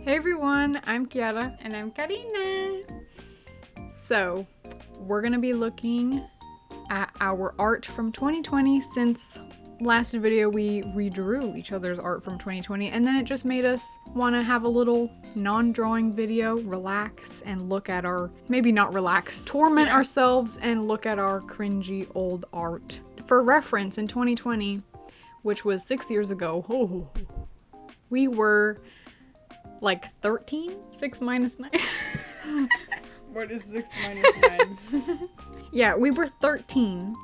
Hey everyone, I'm Kiara. And I'm Karina. So, we're gonna be looking at our art from 2020 since last video we redrew each other's art from 2020 and then it just made us want to have a little non-drawing video, relax and look at our, maybe not relax, torment ourselves and look at our cringy old art. For reference, in 2020, which was 6 years ago, we were like 13? 6 minus 9? What is 6 minus 9? Yeah, we were 13.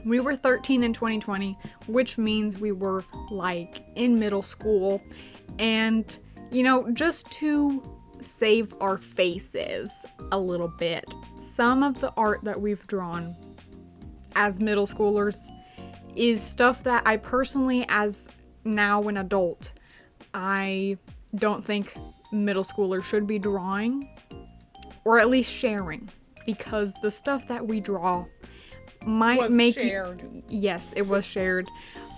We were 13 in 2020, which means we were like in middle school. And, you know, just to save our faces a little bit, some of the art that we've drawn as middle schoolers is stuff that I personally, as now an adult, I don't think middle schoolers should be drawing, or at least sharing, because the stuff that we draw might make shared. Yes, it was shared,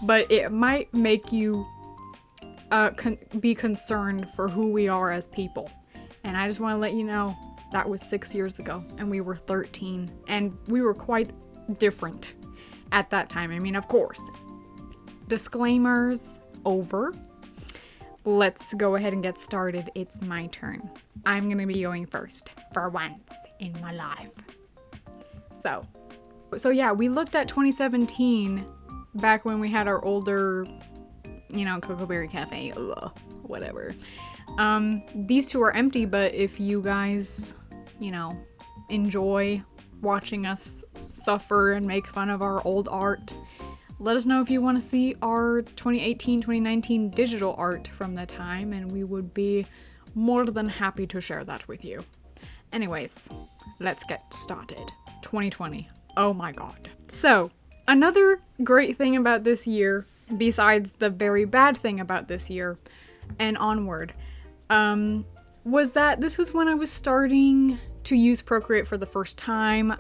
but it might make you be concerned for who we are as people. And I just want to let you know that was 6 years ago, and we were 13, and we were quite different at that time. I mean, of course, disclaimers over. Let's go ahead and get started. It's my turn. I'm gonna be going first for once in my life. So yeah, we looked at 2017 back when we had our older, you know, Cocoa Berry Cafe, whatever. These two are empty, but if you guys, you know, enjoy watching us suffer and make fun of our old art, let us know if you want to see our 2018, 2019 digital art from the time, and we would be more than happy to share that with you. Anyways, let's get started. 2020. Oh my god. So, another great thing about this year, besides the very bad thing about this year and onward, was that this was when I was starting to use Procreate for the first time.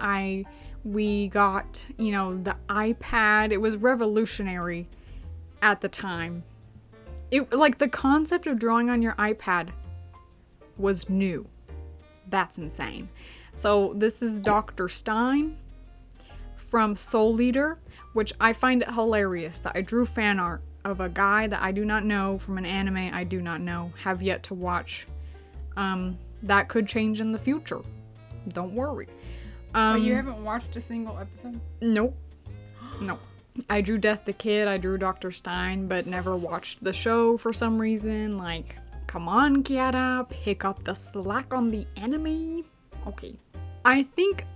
We got, you know, the iPad. It was revolutionary at the time. Like, the concept of drawing on your iPad was new. That's insane. So this is Dr. Stein from Soul Leader, which I find it hilarious that I drew fan art of a guy that I do not know from an anime I do not know, have yet to watch. That could change in the future. Don't worry. But you haven't watched a single episode? Nope. No. I drew Death the Kid, I drew Dr. Stein, but never watched the show for some reason. Like, come on, Kiara, pick up the slack on the anime. Okay. I think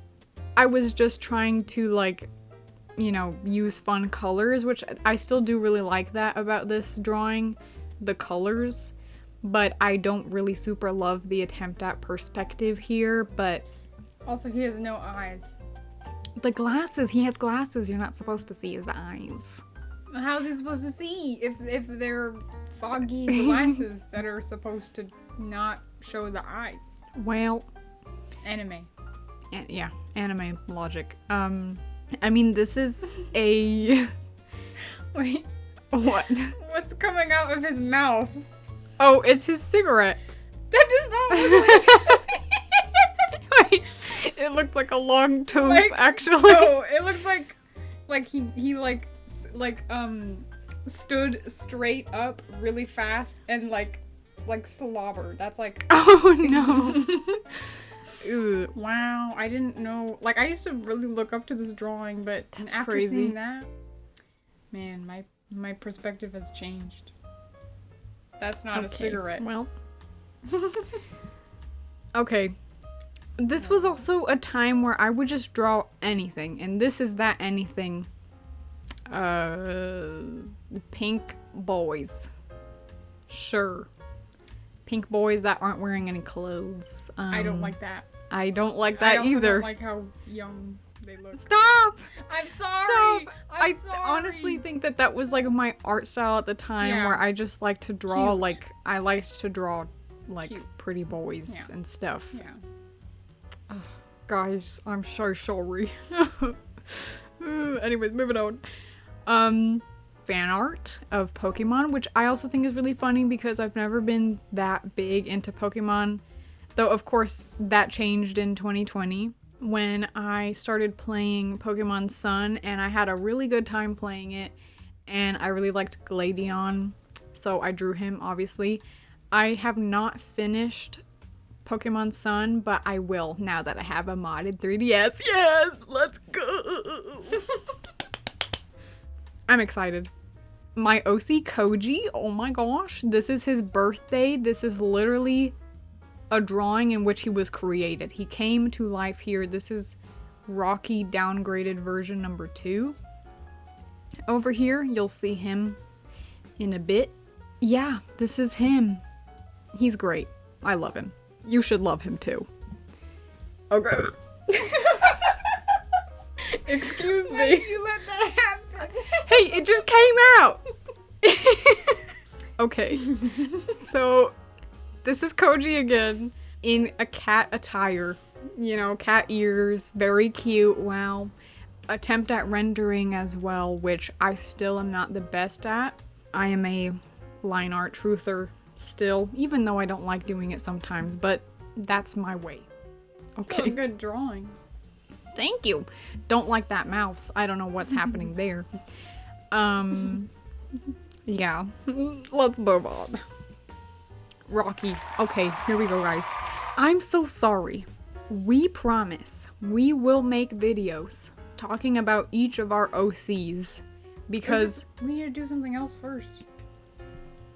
I was just trying to, like, you know, use fun colors, which I still do really like that about this drawing, the colors, but I don't really super love the attempt at perspective here, but Also, he has no eyes. the glasses, he has glasses, you're not supposed to see his eyes. How's he supposed to see if they're foggy glasses that are supposed to not show the eyes? Well, Anime. yeah, anime logic. I mean, this is a... Wait, What? what's coming out of his mouth? Oh, it's his cigarette. That does not look like... Wait, it looks like a long tooth, Like, actually. No, it looks like he stood straight up really fast and like slobber. That's like... Oh, no. Ew. Wow, I didn't know. Like, I used to really look up to this drawing, but That's after crazy. seeing that, man, my perspective has changed. That's not a cigarette. Well. Okay. This was also a time where I would just draw anything, and this is that anything. Pink boys. Sure. Pink boys that aren't wearing any clothes. I don't like that. I don't like I that also either. don't like how young they look. Stop! I'm sorry. Stop! I'm I sorry. honestly think that was like my art style at the time, Yeah. where I just like to draw Cute. like I liked to draw like Cute. pretty boys Yeah. and stuff. Yeah. Guys, I'm so sorry. Anyways, moving on. fan art of Pokemon, which I also think is really funny because I've never been that big into Pokemon. Though, of course, that changed in 2020 when I started playing Pokemon Sun, and I had a really good time playing it, and I really liked Gladion, so I drew him, obviously. I have not finished Pokemon Sun, but I will now that I have a modded 3DS. Yes, let's go! I'm excited. My OC Koji, oh my gosh, this is his birthday. This is literally a drawing in which he was created. He came to life here. This is Rocky downgraded version number 2. Over here, you'll see him in a bit. Yeah, this is him. He's great. I love him. You should love him too. Okay. Excuse me. Why did you let that happen? Hey, it just came out. Okay. So, this is Koji again in a cat attire. You know, cat ears, very cute. Wow. Attempt at rendering as well, which I still am not the best at. I am a line art truther still, even though I don't like doing it sometimes, but that's my way. Okay. Still a good drawing. Thank you. Don't like that mouth. I don't know what's happening there. Yeah. Let's move on. Rocky. Okay, here we go, guys. I'm so sorry. We promise we will make videos talking about each of our OCs because we need to do something else first.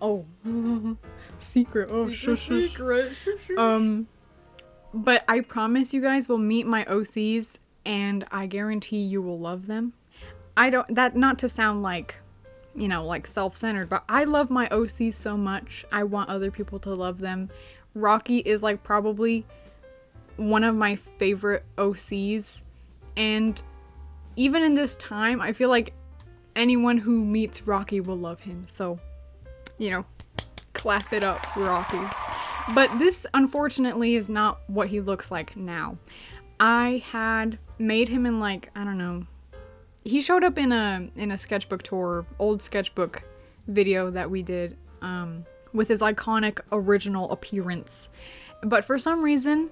oh, secret. Oh, Secret. But I promise you guys will meet my OCs and I guarantee you will love them. Not to sound like, you know, like self-centered, but I love my OCs so much. I want other people to love them. Rocky is like probably one of my favorite OCs, and even in this time, I feel like anyone who meets Rocky will love him. So, you know, clap it up for Rocky. But this, unfortunately, is not what he looks like now. I had made him in like, I don't know. He showed up in a sketchbook tour, old sketchbook video that we did with his iconic original appearance. But for some reason,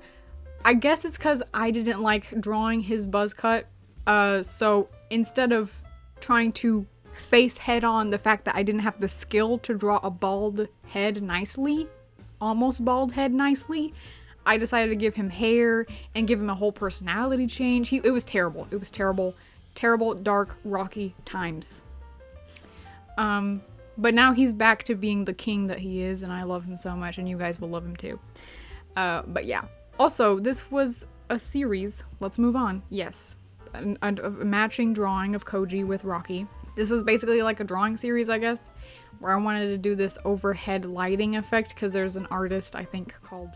I guess it's because I didn't like drawing his buzz cut. So instead of trying to face head on the fact that I didn't have the skill to draw a bald head nicely, almost bald head nicely, I decided to give him hair and give him a whole personality change. It was terrible. It was terrible. Terrible, dark, rocky times. But now he's back to being the king that he is, and I love him so much, and you guys will love him too. But yeah. Also, this was a series. Let's move on. Yes. A matching drawing of Koji with Rocky. This was basically like a drawing series, I guess, where I wanted to do this overhead lighting effect because there's an artist, I think, called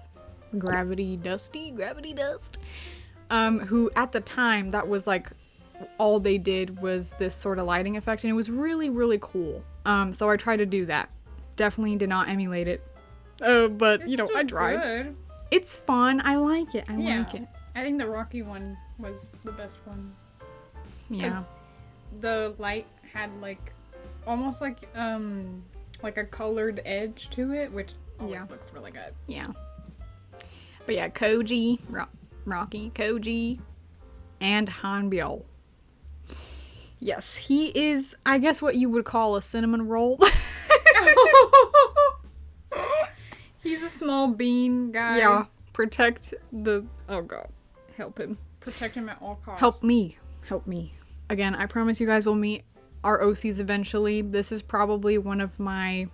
Gravity Dust, who at the time, that was like all they did was this sort of lighting effect, and it was really, really cool. So I tried to do that. Definitely did not emulate it. But, you know, I tried. Good. It's fun. I like it. I like it. I think the Rocky one was the best one. Yeah. The light had like almost like a colored edge to it, which always looks really good. Yeah. But yeah, Koji, Rocky, Koji, and Hanbyo. Yes, he is, I guess, what you would call a cinnamon roll. He's a small bean, guys. Yeah, protect the... Oh god, help him. Protect him at all costs. Help me. Help me. Again, I promise you guys will meet our OCs eventually. This is probably one of my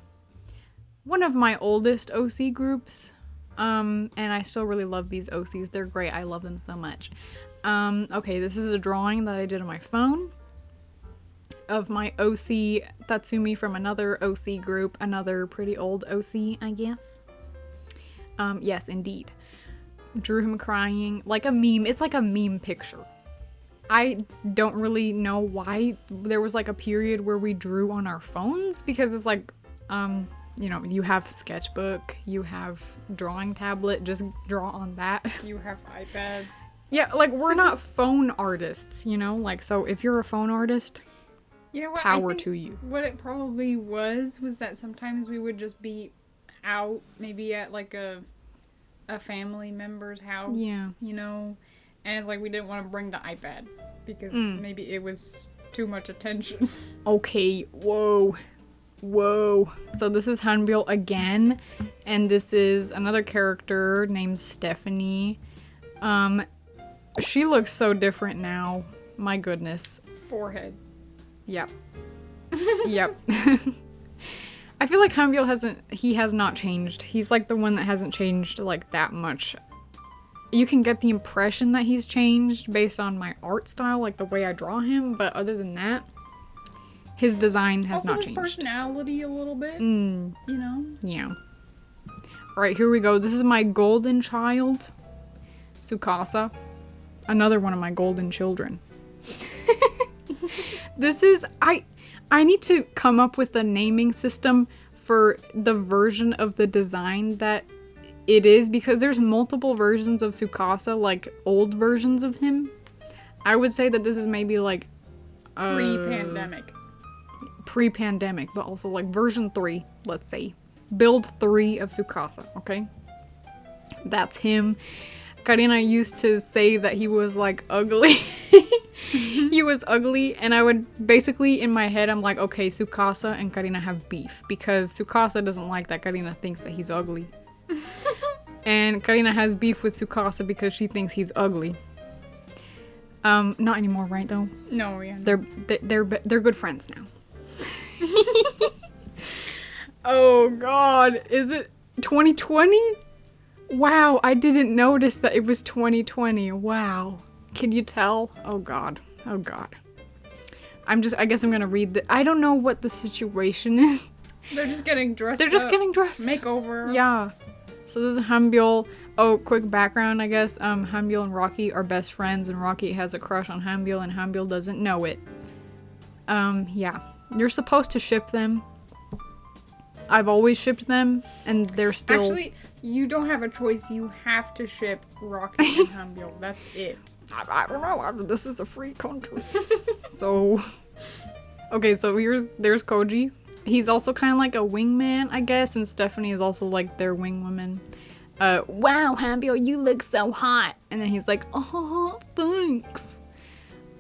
oldest OC groups. And I still really love these OCs. They're great. I love them so much. Okay, this is a drawing that I did on my phone of my OC Tatsumi from another OC group, another pretty old OC, I guess. Yes, indeed. Drew him crying like a meme. It's like a meme picture. I don't really know why there was like a period where we drew on our phones, because it's like, you know, you have sketchbook, you have drawing tablet, just draw on that. You have iPad. Yeah, like we're not phone artists, you know? Like, so if you're a phone artist, You know what? Power I think to you. What it probably was that sometimes we would just be out, maybe at like a family member's house. Yeah. You know, and it's like we didn't want to bring the iPad because maybe it was too much attention. Okay, whoa. So this is Hanbyul again, and this is another character named Stephanie. She looks so different now. My goodness. Forehead. Yep. Yep. I feel like Hanbyul has not changed. He's like the one that hasn't changed like that much. You can get the impression that he's changed based on my art style, like the way I draw him, but other than that, his design has not changed. Also his personality a little bit, you know? Yeah. Alright, here we go. This is my golden child, Tsukasa. Another one of my golden children. This is... I need to come up with a naming system for the version of the design that it is, because there's multiple versions of Tsukasa, like old versions of him. I would say that this is maybe like... Pre-pandemic, but also like version 3, let's say. Build 3 of Tsukasa, okay? That's him. Karina used to say that he was like ugly. He was ugly, and I would basically, in my head, I'm like, okay, Tsukasa and Karina have beef, because Tsukasa doesn't like that Karina thinks that he's ugly. And Karina has beef with Tsukasa because she thinks he's ugly. Not anymore, right, though? No, yeah. They're good friends now. Oh god, is it 2020? Wow, I didn't notice that it was 2020. Wow. Can you tell? Oh god. Oh god. I guess I'm gonna read the... I don't know what the situation is. They're just getting dressed They're just getting dressed. Makeover. Yeah. So this is Hanbyul. Oh, quick background, I guess. Hanbyul and Rocky are best friends, and Rocky has a crush on Hanbyul, and Hanbyul doesn't know it. Yeah. You're supposed to ship them. I've always shipped them, and they're still... Actually, you don't have a choice. You have to ship Rocky and Hanbyul. That's it. I don't know. This is a free country. So... Okay, so there's Koji. He's also kind of like a wingman, I guess, and Stephanie is also like their wingwoman. Wow, Hanbyul, you look so hot. And then he's like, oh, thanks.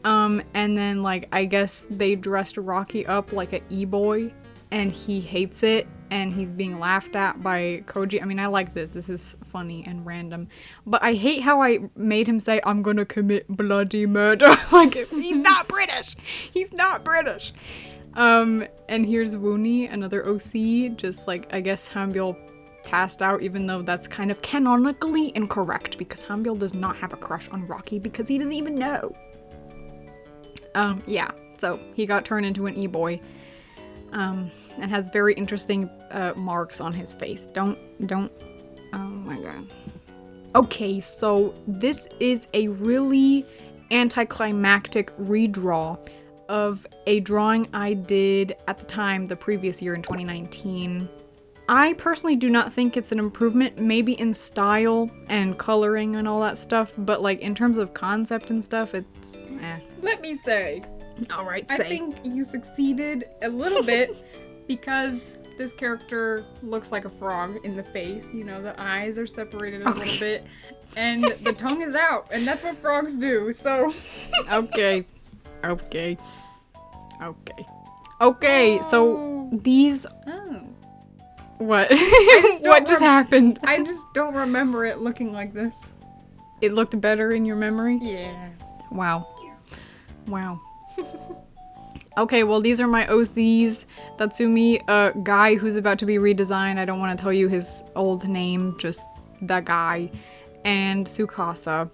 And then, like, I guess they dressed Rocky up like an e-boy, and he hates it, and he's being laughed at by Koji. I mean, I like this. This is funny and random. But I hate how I made him say, I'm gonna commit bloody murder. Like, he's not British. He's not British. And here's Woonie, another OC, just like, I guess Hanbyul passed out, even though that's kind of canonically incorrect, because Hanbyul does not have a crush on Rocky because he doesn't even know. Yeah, so he got turned into an e-boy, and has very interesting, marks on his face. Don't, oh my god. Okay, so this is a really anticlimactic redraw of a drawing I did at the time, the previous year in 2019. I personally do not think it's an improvement, maybe in style and coloring and all that stuff, but like in terms of concept and stuff, it's eh. Let me say. Alright, I say. think you succeeded a little bit because this character looks like a frog in the face. You know, the eyes are separated a little bit, and the tongue is out, and that's what frogs do, so... Okay. So these... Oh. What? Just What just happened? I just don't remember it looking like this. It looked better in your memory? Yeah. Wow. Okay, well, these are my OCs. Tatsumi, a guy who's about to be redesigned. I don't want to tell you his old name, just that guy. And Tsukasa.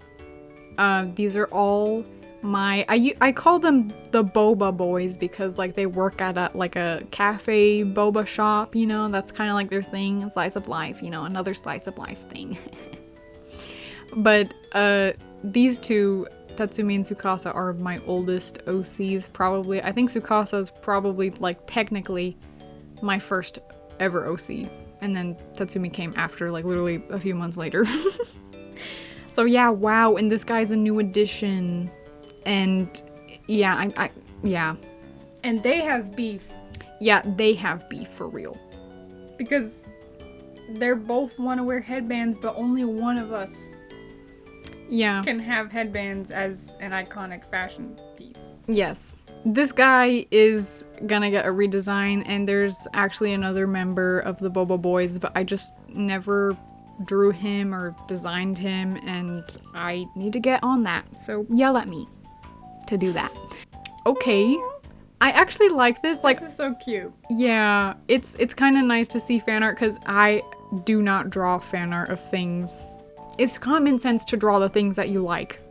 These are all my... I call them the boba boys because, like, they work at a cafe boba shop, you know? That's kind of like their thing. Slice of life, you know? Another slice of life thing. But, these two... Tatsumi and Tsukasa are my oldest OCs, probably. I think Tsukasa's probably, like, technically my first ever OC. And then Tatsumi came after, like, literally a few months later. So yeah, wow, and this guy's a new addition. And yeah, yeah. And they have beef. Yeah, they have beef for real. Because they're both want to wear headbands, but only one of us can have headbands as an iconic fashion piece. Yes. This guy is gonna get a redesign, and there's actually another member of the Bobo Boys, but I just never drew him or designed him, and I need to get on that. So yell at me to do that. Okay. I actually like this. Like, this is so cute. Yeah, it's kind of nice to see fan art because I do not draw fan art of things. It's common sense to draw the things that you like,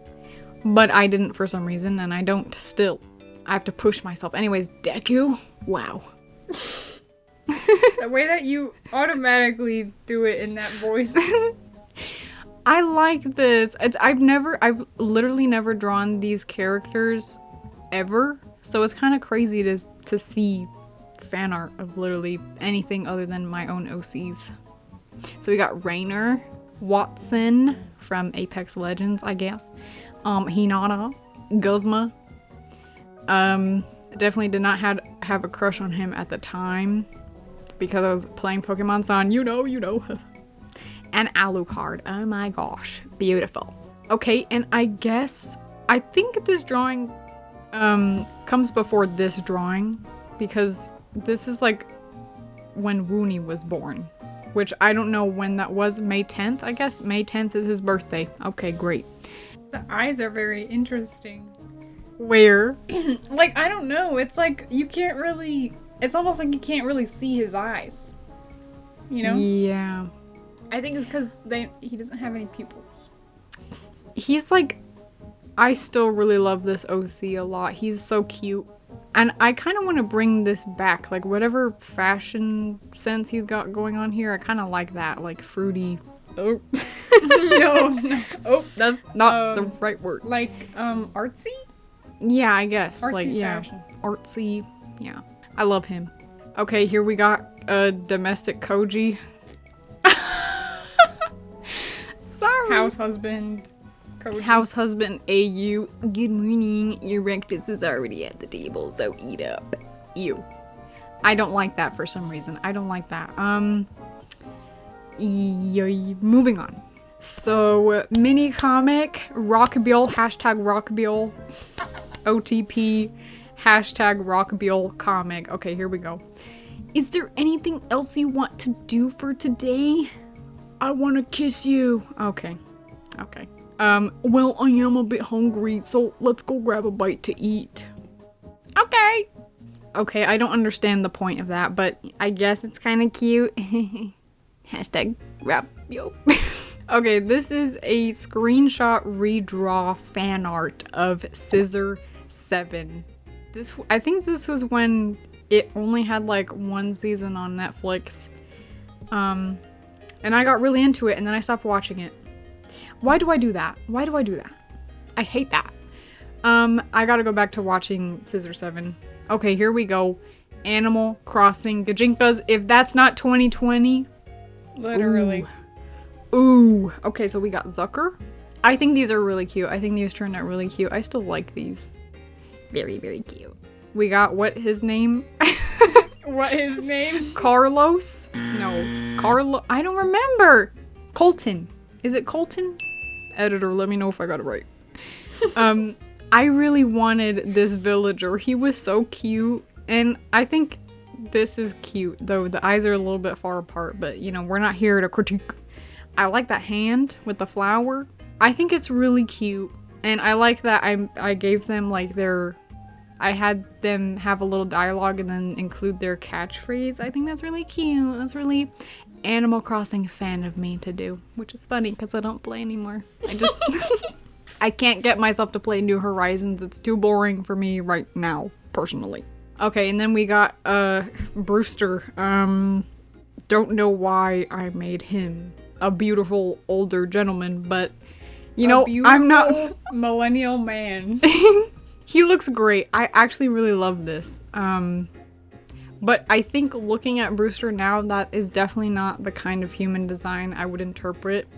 but I didn't for some reason, and I don't still. I have to push myself. Anyways, Deku? Wow. The way that you automatically do it in that voice. I like this. I've literally never drawn these characters ever. So it's kind of crazy to see fan art of literally anything other than my own OCs. So we got Rainer, Watson from Apex Legends, I guess. Hinata, Guzma. Definitely did not have a crush on him at the time because I was playing Pokemon Sun. You know. And Alucard. Oh my gosh. Beautiful. Okay, and I think this drawing comes before this drawing because this is like when Woonie was born, which I don't know when that was. May 10th, I guess. May 10th is his birthday. Okay, great. The eyes are very interesting. Where? Like, I don't know. It's like you can't really... It's almost like you can't really see his eyes. You know? Yeah. I think it's because he doesn't have any pupils. He's like... I still really love this OC a lot. He's so cute. And I kind of want to bring this back. Like, whatever fashion sense he's got going on here, I kind of like that. Like, fruity... Oh. No. Oh, that's not the right word. Like, artsy? Yeah, I guess. Artsy like, yeah. fashion. Artsy. Yeah. I love him. Okay, here we got a domestic Koji. Sorry. House husband. Koji. House husband AU. Good morning. Your breakfast is already at the table, so eat up. Ew. I don't like that for some reason. I don't like that. Moving on. So, mini comic, Rockbill, hashtag Rockbill, OTP, hashtag Rockbill comic. Okay, here we go. Is there anything else you want to do for today? I want to kiss you. Okay. Well, I am a bit hungry, so let's go grab a bite to eat. Okay. Okay, I don't understand the point of that, but I guess it's kind of cute. Hashtag Rockbill. Okay, this is a screenshot redraw fan art of Scissor 7. I think this was when it only had like one season on Netflix. And I got really into it and then I stopped watching it. Why do I do that? I hate that. I gotta go back to watching Scissor 7. Okay, here we go. Animal Crossing Gajinkas. If that's not 2020. Literally. Ooh. Okay, so we got Zucker. I think these are really cute. I think these turned out really cute. I still like these. Very, very cute. We got what his name? What his name? Carlos? No. Carlo. I don't remember. Colton. Is it Colton? Editor, let me know if I got it right. I really wanted this villager. He was so cute. And I think this is cute, though the eyes are a little bit far apart, but you know, we're not here to critique. I like that hand with the flower. I think it's really cute. And I like that I gave them like I had them have a little dialogue and then include their catchphrase. I think that's really cute. That's really Animal Crossing fan of me to do, which is funny because I don't play anymore. I can't get myself to play New Horizons. It's too boring for me right now, personally. Okay, and then we got Brewster. Don't know why I made him a beautiful older gentleman, but you know, I'm not millennial man. He looks great. I actually really love this. But I think looking at Brewster now, that is definitely not the kind of human design I would interpret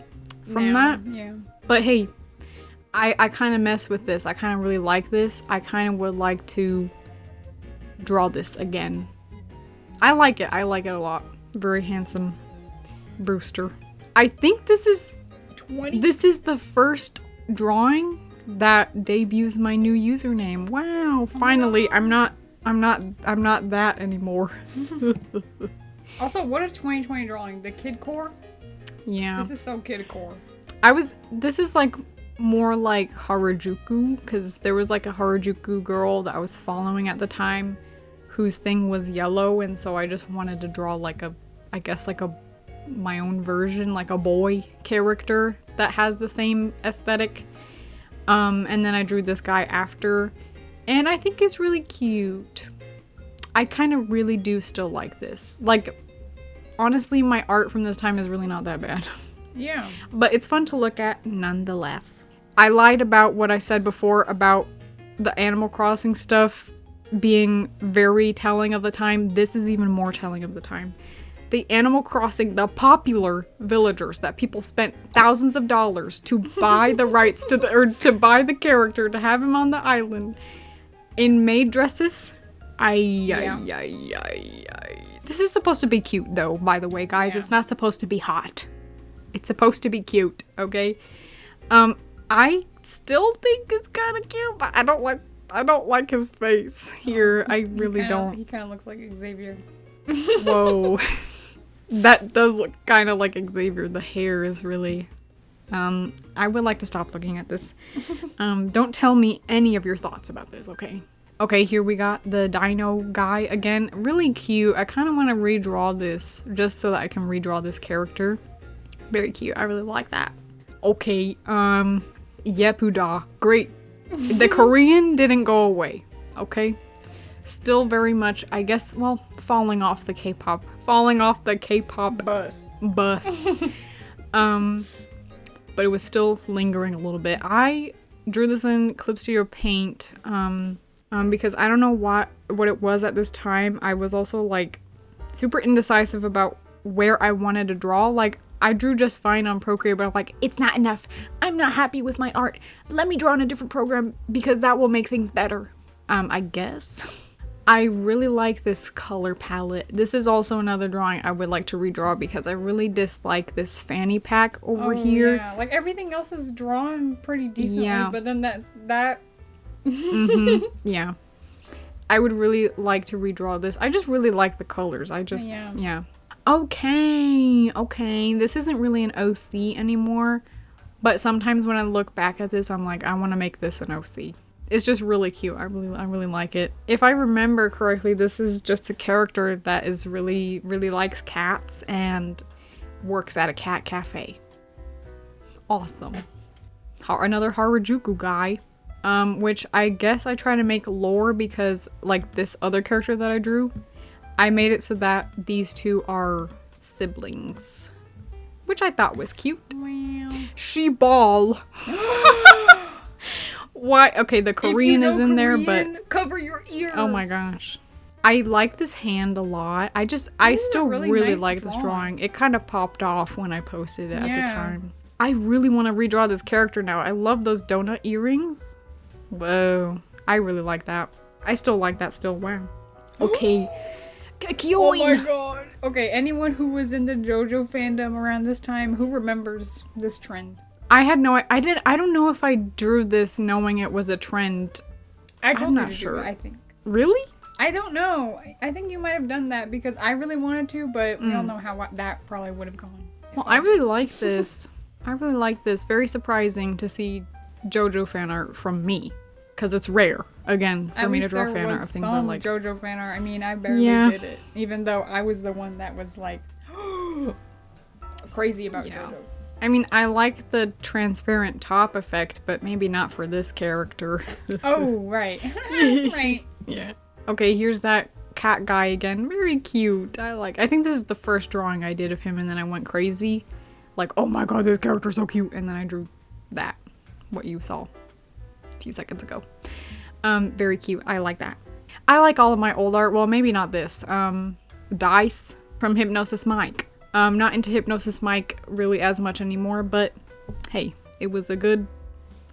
from that. Yeah. But hey, I kind of mess with this. I kind of really like this. I kind of would like to draw this again. I like it. I like it a lot. Very handsome Brewster. I think this is 20. This is the first drawing that debuts my new username. Wow, finally. I'm not that anymore. Also, what is 2020 drawing? The kid core? Yeah. This is so kid core. This is like more like Harajuku, because there was like a Harajuku girl that I was following at the time whose thing was yellow, and so I just wanted to draw like my own version, like a boy character that has the same aesthetic. And then I drew this guy after, and I think it's really cute. I kind of really do still like this. Like, honestly, my art from this time is really not that bad. Yeah. But it's fun to look at nonetheless. I lied about what I said before about the Animal Crossing stuff being very telling of the time. This is even more telling of the time. The Animal Crossing, the popular villagers that people spent thousands of dollars to buy the rights to to buy the character, to have him on the island in maid dresses. This is supposed to be cute though, by the way, guys. Yeah. It's not supposed to be hot. It's supposed to be cute, okay? I still think it's kind of cute, but I don't like his face here. I really don't. He kind of looks like Xavier. Whoa. That does look kind of like Xavier. The hair is really... I would like to stop looking at this. Don't tell me any of your thoughts about this, okay? Okay, here we got the dino guy again. Really cute. I kind of want to redraw this just so that I can redraw this character. Very cute. I really like that. Okay, Yepuda. Great. The Korean didn't go away, okay? Still very much, I guess, well, falling off the K-pop Bus. But it was still lingering a little bit. I drew this in Clip Studio Paint, because I don't know what it was at this time. I was also like super indecisive about where I wanted to draw. Like, I drew just fine on Procreate, but I'm like, it's not enough. I'm not happy with my art. Let me draw in a different program because that will make things better. I guess. I really like this color palette. This is also another drawing I would like to redraw because I really dislike this fanny pack over here. Yeah, like everything else is drawn pretty decently, Yeah. but then that Yeah. I would really like to redraw this. I just really like the colors. Yeah. Okay. This isn't really an OC anymore, but sometimes when I look back at this, I'm like, I want to make this an OC. It's just really cute. I really like it. If I remember correctly, this is just a character that is really likes cats and works at a cat cafe. Awesome. Another Harajuku guy. Which I guess I try to make lore because, like, this other character that I drew, I made it so that these two are siblings, which I thought was cute. Wow. She ball. Why? Okay, the Korean is in there, but cover your ears. oh my gosh. I like this hand a lot. I still really nice like this drawing. It kind of popped off when I posted it at Yeah. the time. I really want to redraw this character now. I love those donut earrings. Whoa. I really like that. I still like that still. Wow. Okay. Oh my god. Okay, anyone who was in the JoJo fandom around this time, who remembers this trend? I don't know if I drew this knowing it was a trend. I told I'm you not to sure. do it, I think. Really? I don't know. I think you might have done that because I really wanted to, but we all know how that probably would have gone. Well, I really like this. I really like this. Very surprising to see JoJo fan art from me. Because it's rare, again, for me to draw fan art of things I like. JoJo fan art. I mean, I barely did it. Even though I was the one that was like crazy about JoJo. I mean, I like the transparent top effect, but maybe not for this character. Oh, right. Right. Yeah. Okay, here's that cat guy again. Very cute. I think this is the first drawing I did of him, and then I went crazy. Like, oh my god, this character's so cute. And then I drew that. What you saw a few seconds ago. Very cute. I like that. I like all of my old art. Well, maybe not this. Dice from Hypnosis Mike. Not into Hypnosis Mike really as much anymore, but hey, it was a good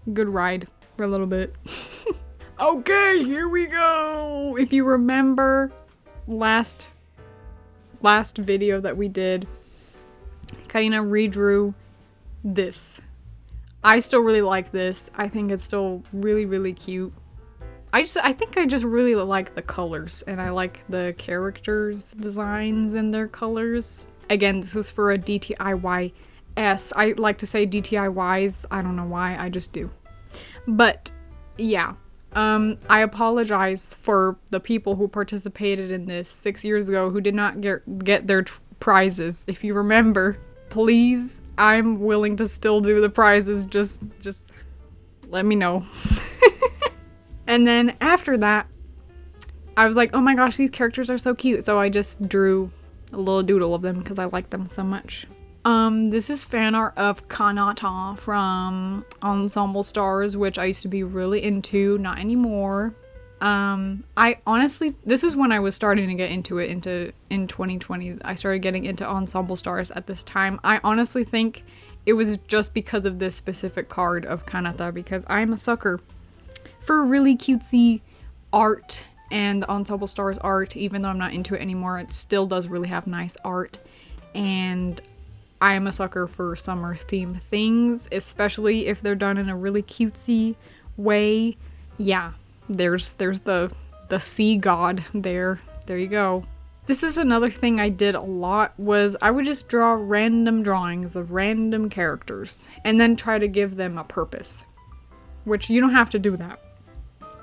ride for a little bit. Okay, here we go. If you remember last video that we did, Karina redrew this. I still really like this. I think it's still really, really cute. I think I just really like the colors, and I like the characters' designs and their colors. Again, this was for a DTIYS. I like to say DTIYs. I don't know why, I just do. But yeah, I apologize for the people who participated in this 6 years ago who did not get their prizes. If you remember, please, I'm willing to still do the prizes. Just let me know. And then after that, I was like, oh my gosh, these characters are so cute. So I just drew a little doodle of them because I like them so much. This is fan art of Kanata from Ensemble Stars, which I used to be really into, not anymore. I honestly, this was when I was starting to get into it, in 2020. I started getting into Ensemble Stars at this time. I honestly think it was just because of this specific card of Kanata, because I'm a sucker for really cutesy art, and the Ensemble Stars art, even though I'm not into it anymore, it still does really have nice art. And I'm a sucker for summer themed things, especially if they're done in a really cutesy way. Yeah, there's the sea god there. There you go. This is another thing I did a lot, was I would just draw random drawings of random characters and then try to give them a purpose, which you don't have to do that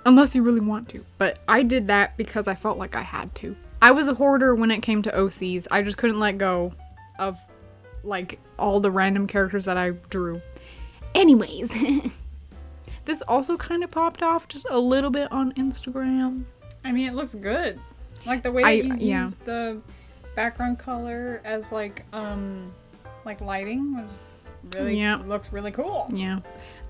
unless you really want to. But I did that because I felt like I had to. I was a hoarder when it came to OCs. I just couldn't let go of like all the random characters that I drew. Anyways, this also kind of popped off just a little bit on Instagram. I mean, it looks good. Like the way that you used the background color as like lighting was really, looks really cool. Yeah.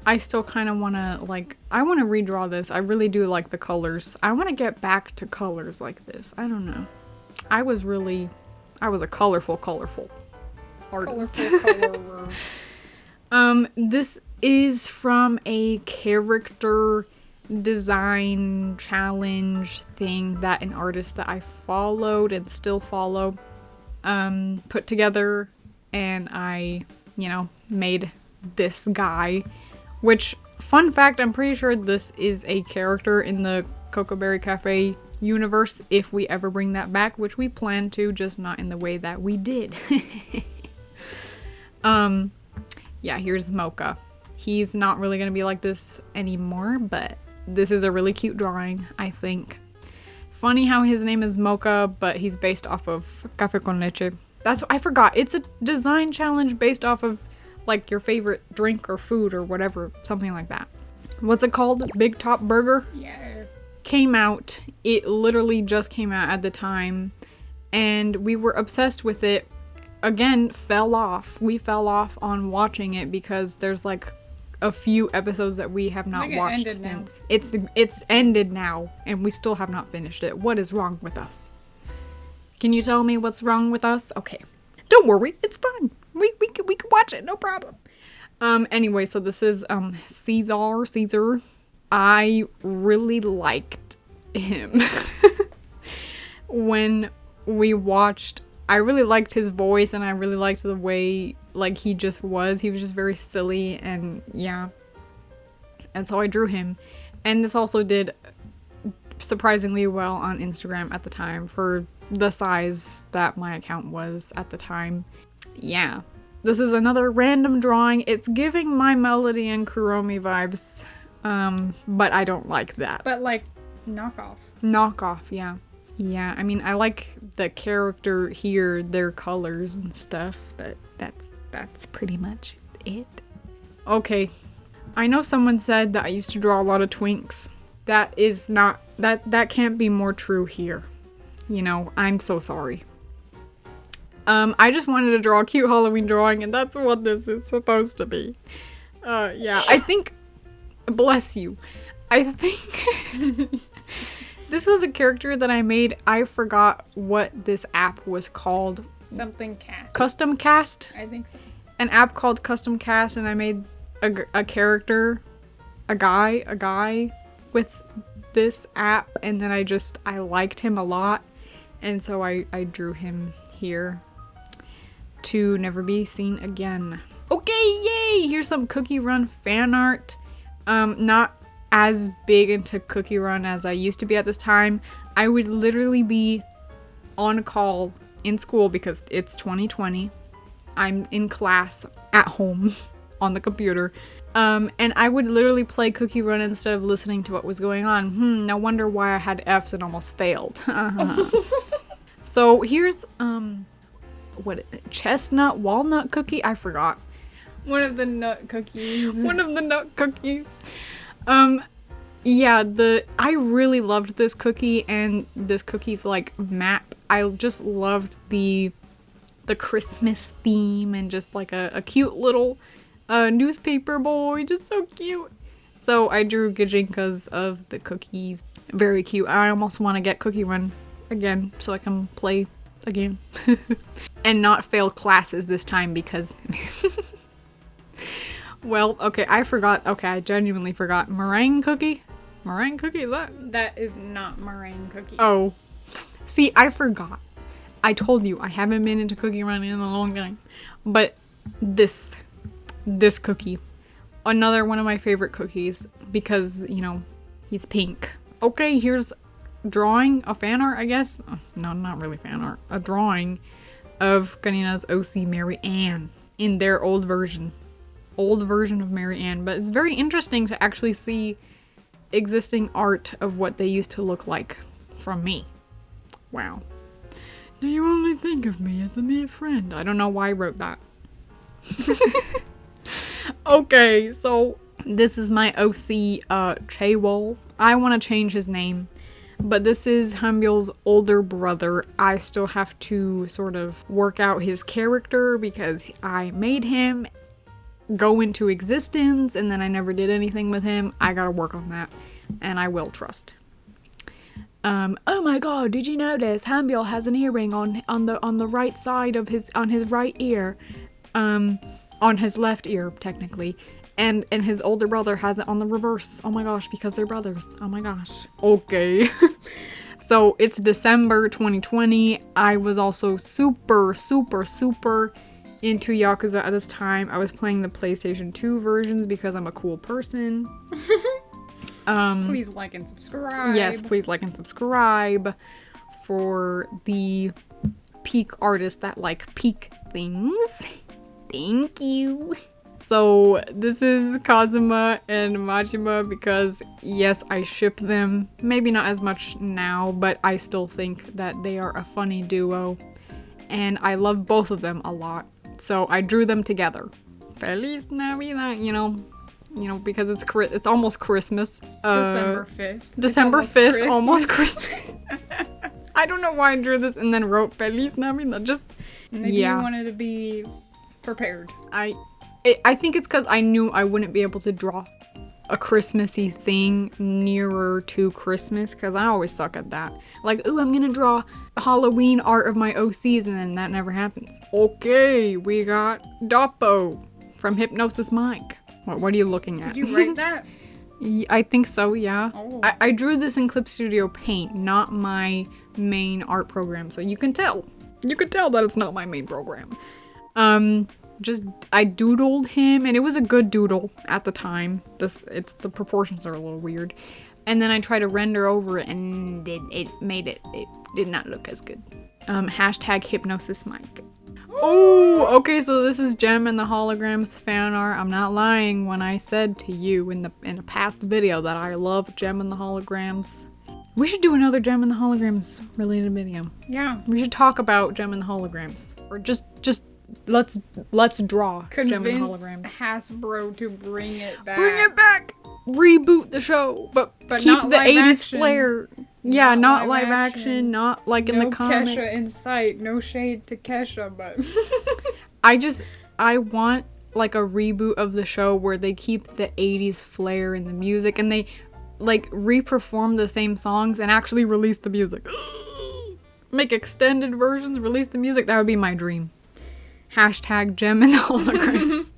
I still kind of want to, like, I want to redraw this. I really do like the colors. I want to get back to colors like this. I don't know. I was a colorful artist. Colorful. This is from a character design challenge thing that an artist that I followed and still follow put together, and I, made this guy. Which, fun fact, I'm pretty sure this is a character in the Cocoberry Cafe universe if we ever bring that back, which we plan to, just not in the way that we did. Yeah, here's Mocha. He's not really gonna be like this anymore, but this is a really cute drawing, I think. Funny how his name is Mocha, but he's based off of Café con Leche. I forgot. It's a design challenge based off of like your favorite drink or food or whatever, something like that. What's it called? Big Top Burger? Yeah. Came out. It literally just came out at the time, and we were obsessed with it. Again, fell off. We fell off on watching it because there's like a few episodes that we have not watched since. It's ended now, and we still have not finished it. What is wrong with us? Can you tell me what's wrong with us? Okay. Don't worry, it's fine. We can watch it, no problem. Anyway, so this is Caesar. I really liked him. When we watched, I really liked his voice, and I really liked the way like he just was. He was just very silly, and yeah. And so I drew him. And this also did surprisingly well on Instagram at the time for the size that my account was at the time. Yeah. This is another random drawing. It's giving My Melody and Kuromi vibes, but I don't like that. But like knockoff. Knockoff, yeah. Yeah, I mean, I like the character here, their colors and stuff, but that's pretty much it. Okay. I know someone said that I used to draw a lot of twinks. That is not, that can't be more true here. I'm so sorry. I just wanted to draw a cute Halloween drawing, and that's what this is supposed to be. Yeah, I think, bless you. I think this was a character that I made. I forgot what this app was called. Something cast. Custom Cast? I think so. An app called Custom Cast, and I made a character, a guy with this app, and then I liked him a lot, and so I drew him here to never be seen again. Okay, yay! Here's some Cookie Run fan art. Not as big into Cookie Run as I used to be at this time. I would literally be on call in school because it's 2020. I'm in class at home on the computer. And I would literally play Cookie Run instead of listening to what was going on. No wonder why I had F's and almost failed. So here's, chestnut walnut cookie? I forgot. One of the nut cookies. One of the nut cookies. Yeah, I really loved this cookie and this cookie's like map. I just loved the Christmas theme and just like a cute little newspaper boy, just so cute. So I drew Gajinkas of the cookies. Very cute. I almost want to get Cookie Run again so I can play again. And not fail classes this time because... Well, okay, I forgot. Okay, I genuinely forgot. Meringue cookie? Meringue cookie, is that? That is not meringue cookie. Oh. See, I forgot. I told you, I haven't been into Cookie Run in a long time. But this cookie. Another one of my favorite cookies because, you know, he's pink. Okay, here's drawing, a fan art, I guess. No, not really fan art. A drawing of Karina's OC Mary Ann in their old version of Mary Ann, but it's very interesting to actually see existing art of what they used to look like from me. Wow. Do you only think of me as a mere friend? I don't know why I wrote that. Okay, so this is my OC Chaewol. I want to change his name, but this is Hambyul's older brother. I still have to sort of work out his character because I made him go into existence and then I never did anything with him. I gotta work on that, and I will trust. Oh my god, did you notice Hambyul has an earring on the right side of his right ear, on his left ear technically, and his older brother has it on the reverse. Oh my gosh, because they're brothers. Oh my gosh. Okay. So it's December 2020. I was also super into Yakuza at this time. I was playing the PlayStation 2 versions because I'm a cool person. Please like and subscribe. Yes, please like and subscribe for the peak artists that like peak things. Thank you. So this is Kazuma and Majima because yes, I ship them. Maybe not as much now, but I still think that they are a funny duo. And I love both of them a lot. So I drew them together. Feliz Navidad, you know, because it's almost Christmas. December 5th. December 5th, almost Christmas. I don't know why I drew this and then wrote Feliz Navidad. Just, maybe you wanted to be prepared. I think it's because I knew I wouldn't be able to draw a Christmassy thing nearer to Christmas because I always suck at that. Like, ooh, I'm gonna draw Halloween art of my OCs and then that never happens. Okay, we got Doppo from Hypnosis Mike. What are you looking at? Did you write that? I think so, yeah. Oh. I drew this in Clip Studio Paint, not my main art program, so you can tell. You can tell that it's not my main program. I doodled him, and it was a good doodle at the time. The proportions are a little weird. And then I tried to render over it, and it did not look as good. Hashtag Hypnosis Mike. Oh, okay, so this is Gem and the Holograms fan art. I'm not lying when I said to you in a past video that I love Gem and the Holograms. We should do another Gem and the Holograms related video. Yeah. We should talk about Gem and the Holograms. Or just let's draw Gem and the Holograms. Hasbro to bring it back. Bring it back! Reboot the show, but keep not the live 80s action. flair. Yeah, not live action, not like in the comic. No Kesha in sight. No shade to Kesha, but... I want like a reboot of the show where they keep the 80s flair in the music and they like re-perform the same songs and actually release the music. Make extended versions, release the music. That would be my dream. Hashtag Gem and the Holograms.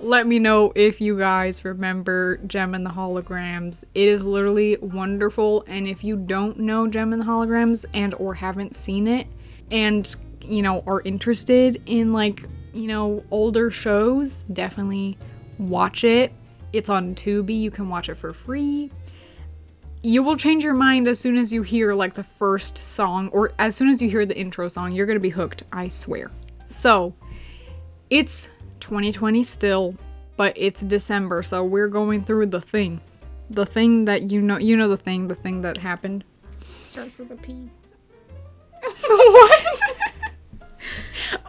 Let me know if you guys remember Gem and the Holograms. It is literally wonderful, and if you don't know Gem and the Holograms and or haven't seen it and, you know, are interested in like, you know, older shows, definitely watch it. It's on Tubi. You can watch it for free. You will change your mind as soon as you hear like the first song, or as soon as you hear the intro song. You're gonna be hooked, I swear. So it's 2020 still, but it's December, so we're going through the thing that you know the thing that happened. Starts with a P. What?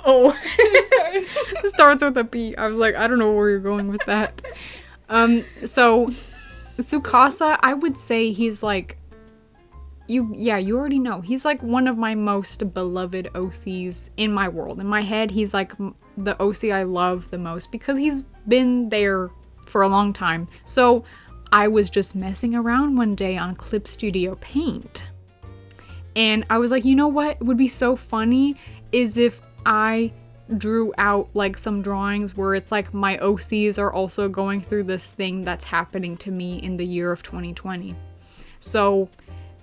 Oh, it starts with a P. I was like, I don't know where you're going with that. So Tsukasa, I would say he's like, you already know. He's like one of my most beloved OCs in my world. In my head, he's like the OC I love the most because he's been there for a long time. So I was just messing around one day on Clip Studio Paint. And I was like, you know what would be so funny is if I drew out like some drawings where it's like my OCs are also going through this thing that's happening to me in the year of 2020. So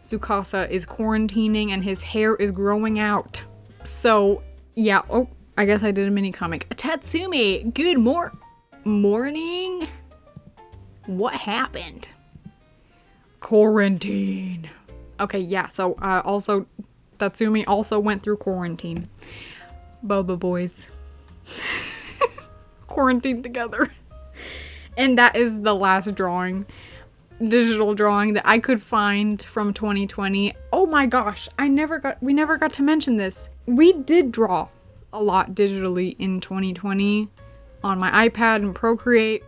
Tsukasa is quarantining and his hair is growing out. So yeah, oh, I guess I did a mini comic. Tatsumi, good morning. What happened? Quarantine. Okay, yeah, so also Tatsumi also went through quarantine. Boba boys. Quarantined together. And that is the last digital drawing that I could find from 2020. Oh my gosh, we never got to mention this. We did draw a lot digitally in 2020 on my iPad and Procreate,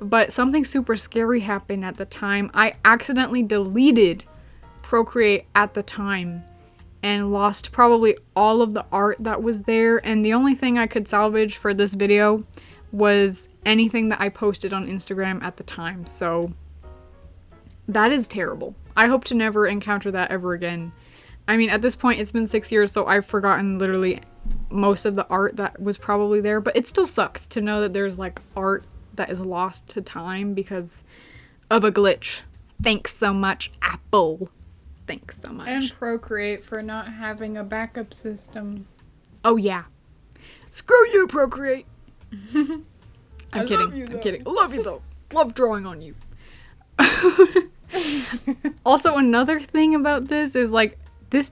but something super scary happened at the time. I accidentally deleted Procreate at the time and lost probably all of the art that was there, and the only thing I could salvage for this video was anything that I posted on Instagram at the time. So that is terrible. I hope to never encounter that ever again. I mean, at this point it's been 6 years, so I've forgotten literally most of the art that was probably there, but it still sucks to know that there's like art that is lost to time because of a glitch. Thanks so much, Apple. Thanks so much. And Procreate for not having a backup system. Oh yeah. Screw you, Procreate. I'm kidding. Love you, I'm kidding. I love you though. Love drawing on you. Also, another thing about this is like this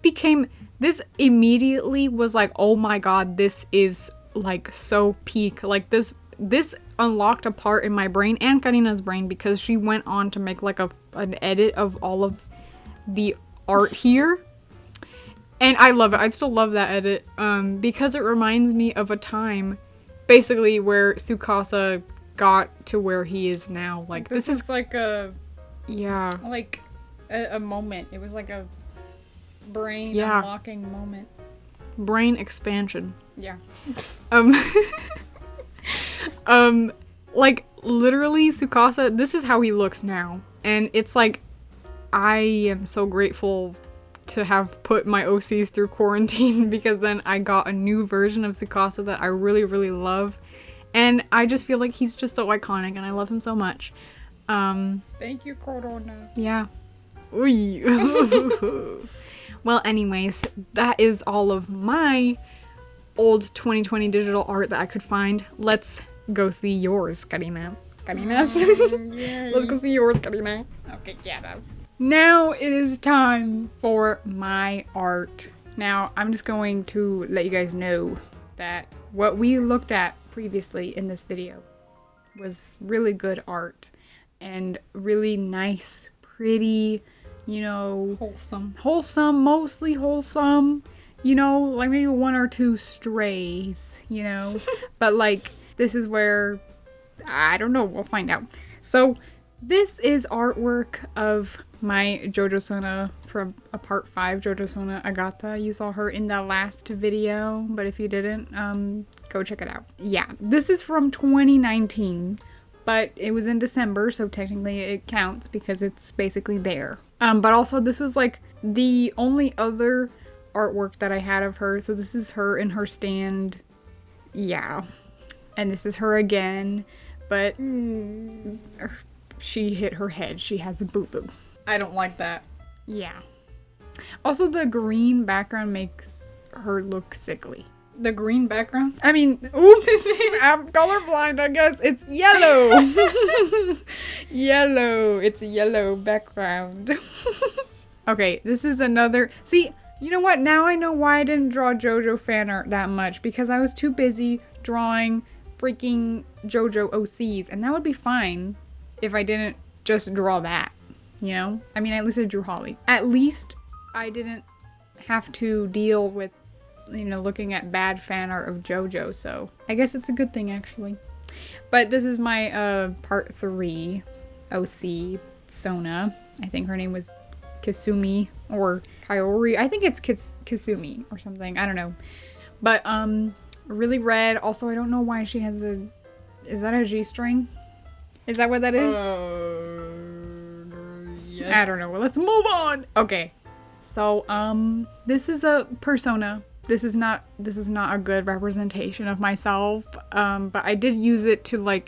immediately was like, oh my god, this is like so peak. Like this unlocked a part in my brain and Karina's brain because she went on to make like an edit of all of the art here, and I love it. I still love that edit because it reminds me of a time basically where Tsukasa got to where he is now. Like this is like a moment. It was like a brain unlocking moment. Brain expansion. Yeah. Like literally Tsukasa, this is how he looks now, and it's like I am so grateful to have put my OCs through quarantine because then I got a new version of Tsukasa that I really, really love. And I just feel like he's just so iconic and I love him so much. Thank you, Corona. Yeah. Ooh. Well, anyways, that is all of my old 2020 digital art that I could find. Let's go see yours, Karina. Let's go see yours, Karina. Okay, yeah, Now it is time for my art. Now, I'm just going to let you guys know that what we looked at previously in this video was really good art and really nice, pretty, you know, wholesome, mostly wholesome, you know, like maybe one or two strays, you know, but like this is where, I don't know, we'll find out. So this is artwork of my JoJo Sona from a part 5 JoJo Sona Agata. You saw her in the last video, but if you didn't, go check it out. Yeah, this is from 2019, but it was in December, so technically it counts because it's basically there. But also this was like the only other artwork that I had of her, so this is her in her stand. Yeah. And this is her again, but she hit her head. She has a boo-boo. I don't like that. Yeah. Also, the green background makes her look sickly. The green background? I mean, oops, I'm colorblind, I guess. It's yellow. Yellow. It's a yellow background. Okay, this is another... See, you know what? Now I know why I didn't draw JoJo fan art that much. Because I was too busy drawing freaking JoJo OCs. And that would be fine if I didn't just draw that. You know? I mean, at least I drew Holly. At least I didn't have to deal with, you know, looking at bad fan art of JoJo. So I guess it's a good thing, actually. But this is my part 3 OC Sona. I think her name was Kasumi or Kaori. I think it's Kasumi or something. I don't know. But really red. Also, I don't know why she has a... Is that a G-string? Is that what that is? Yes. I don't know. Well, let's move on. Okay. So, this is a persona. This is not a good representation of myself. But I did use it to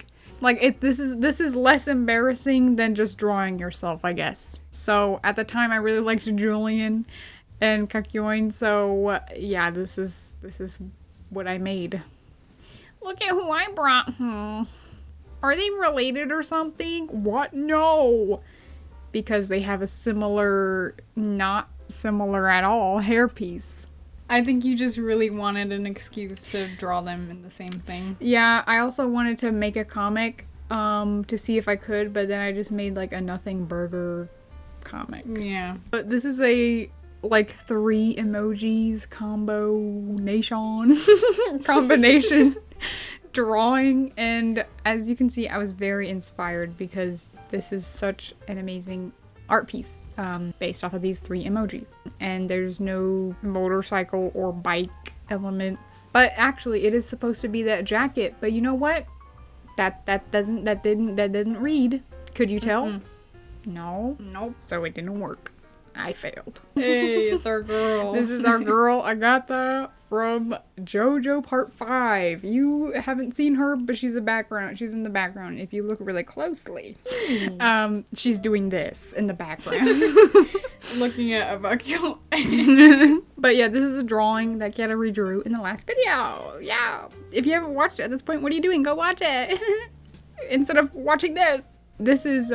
this is less embarrassing than just drawing yourself, I guess. So at the time I really liked Julian and Kakyoin, so yeah, this is what I made. Look at who I brought. Are they related or something? What? No. Because they have a similar, not similar at all, hairpiece. I think you just really wanted an excuse to draw them in the same thing. Yeah, I also wanted to make a comic to see if I could, but then I just made like a nothing burger comic. Yeah. But this is a like 3 emojis combination drawing, and as you can see, I was very inspired because this is such an amazing art piece based off of these 3 emojis, and there's no motorcycle or bike elements, but actually it is supposed to be that jacket. But you know what, that didn't read. Could you tell? No. Nope. So it didn't work. I failed. Hey, it's our girl. This is our girl Agatha from JoJo Part 5. You haven't seen her, but she's in the background. If you look really closely, she's doing this in the background. Looking at a vacuum. But yeah, this is a drawing that Kiara redrew in the last video. Yeah. If you haven't watched it at this point, what are you doing? Go watch it. Instead of watching this. This is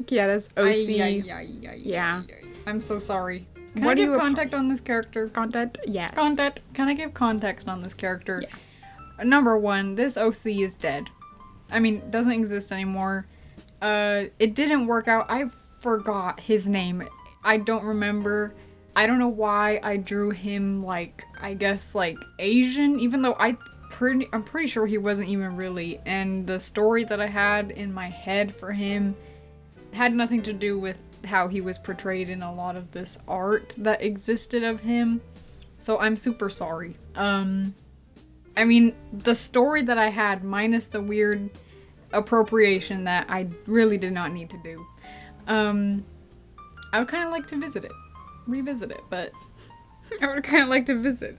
Kiara's OC. Yeah. I'm so sorry. Can What I do give you context on this character? Content? Yes. Content. Can I give context on this character? Yeah. Number 1, this OC is dead. I mean, doesn't exist anymore. It didn't work out. I forgot his name. I don't remember. I don't know why I drew him like, I guess like Asian, even though I'm pretty sure he wasn't even really. And the story that I had in my head for him had nothing to do with how he was portrayed in a lot of this art that existed of him. So I'm super sorry. I mean, the story that I had, minus the weird appropriation that I really did not need to do, I would kind of like to revisit it, but I would kind of like to visit.